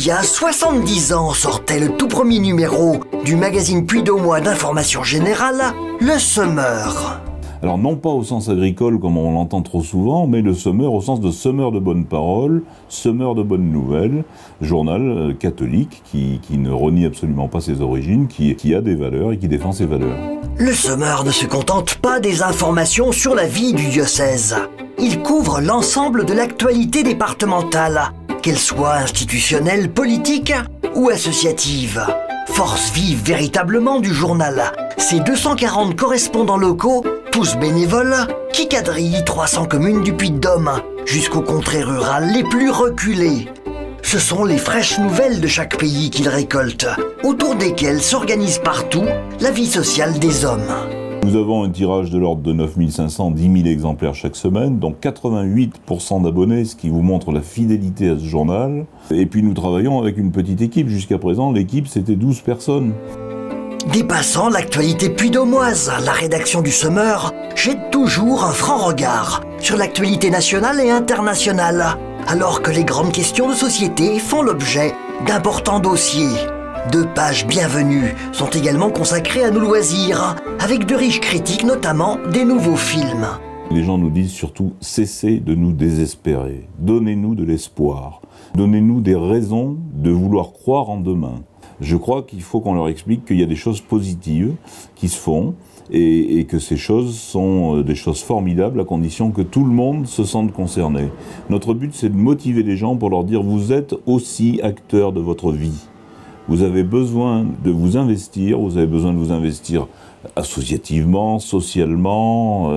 y a 70 ans sortait le tout premier numéro du magazine Puy-d'Aumois d'information générale, Le Semeur. Alors non pas au sens agricole comme on l'entend trop souvent, mais le Semeur au sens de semeur de bonnes paroles, semeur de bonnes nouvelles, journal catholique qui ne renie absolument pas ses origines, qui a des valeurs et qui défend ses valeurs. Le Semeur ne se contente pas des informations sur la vie du diocèse. Il couvre l'ensemble de l'actualité départementale, qu'elle soit institutionnelle, politique ou associative. Force vive véritablement du journal, ces 240 correspondants locaux, tous bénévoles, qui quadrillent 300 communes du Puy-de-Dôme, jusqu'aux contrées rurales les plus reculées. Ce sont les fraîches nouvelles de chaque pays qu'ils récoltent, autour desquelles s'organise partout la vie sociale des hommes. Nous avons un tirage de l'ordre de 9500, 10 000 exemplaires chaque semaine, donc 88% d'abonnés, ce qui vous montre la fidélité à ce journal. Et puis nous travaillons avec une petite équipe. Jusqu'à présent, l'équipe, c'était 12 personnes. Dépassant l'actualité puy-d'aumoise, la rédaction du Semeur jette toujours un franc regard sur l'actualité nationale et internationale, alors que les grandes questions de société font l'objet d'importants dossiers. 2 pages bienvenues sont également consacrées à nos loisirs, avec de riches critiques, notamment des nouveaux films. Les gens nous disent surtout « cessez de nous désespérer, donnez-nous de l'espoir, donnez-nous des raisons de vouloir croire en demain ». Je crois qu'il faut qu'on leur explique qu'il y a des choses positives qui se font et que ces choses sont des choses formidables à condition que tout le monde se sente concerné. Notre but, c'est de motiver les gens pour leur dire « vous êtes aussi acteurs de votre vie ». Vous avez besoin de vous investir, associativement, socialement,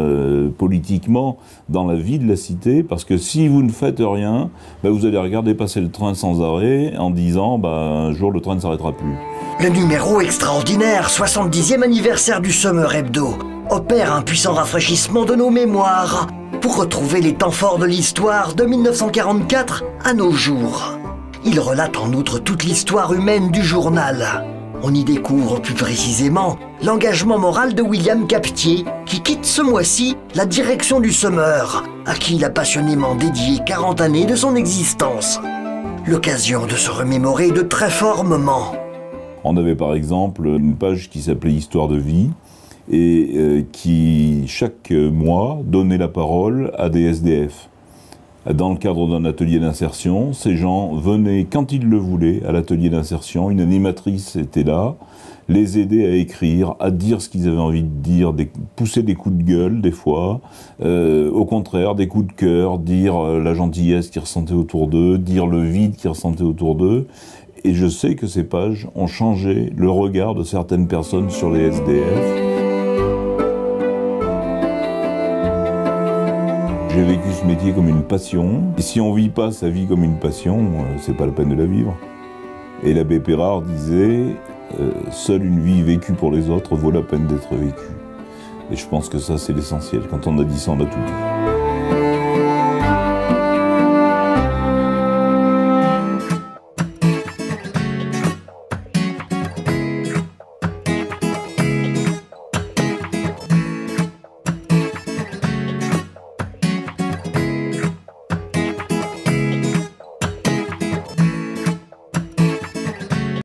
politiquement, dans la vie de la cité, parce que si vous ne faites rien, vous allez regarder passer le train sans arrêt en disant un jour le train ne s'arrêtera plus. Le numéro extraordinaire, 70e anniversaire du Semeur Hebdo, opère un puissant rafraîchissement de nos mémoires pour retrouver les temps forts de l'histoire de 1944 à nos jours. Il relate en outre toute l'histoire humaine du journal. On y découvre plus précisément l'engagement moral de William Captier, qui quitte ce mois-ci la direction du Semeur, à qui il a passionnément dédié 40 années de son existence. L'occasion de se remémorer de très forts moments. On avait par exemple une page qui s'appelait Histoire de vie et qui, chaque mois, donnait la parole à des SDF. Dans le cadre d'un atelier d'insertion, ces gens venaient quand ils le voulaient à l'atelier d'insertion, une animatrice était là, les aider à écrire, à dire ce qu'ils avaient envie de dire, pousser des coups de gueule des fois, au contraire des coups de cœur, dire la gentillesse qu'ils ressentaient autour d'eux, dire le vide qu'ils ressentaient autour d'eux. Et je sais que ces pages ont changé le regard de certaines personnes sur les SDF. J'ai vécu ce métier comme une passion, et si on ne vit pas sa vie comme une passion, c'est pas la peine de la vivre. Et l'abbé Pérard disait « Seule une vie vécue pour les autres vaut la peine d'être vécue ». Et je pense que ça, c'est l'essentiel. Quand on a dit ça, on a tout dit.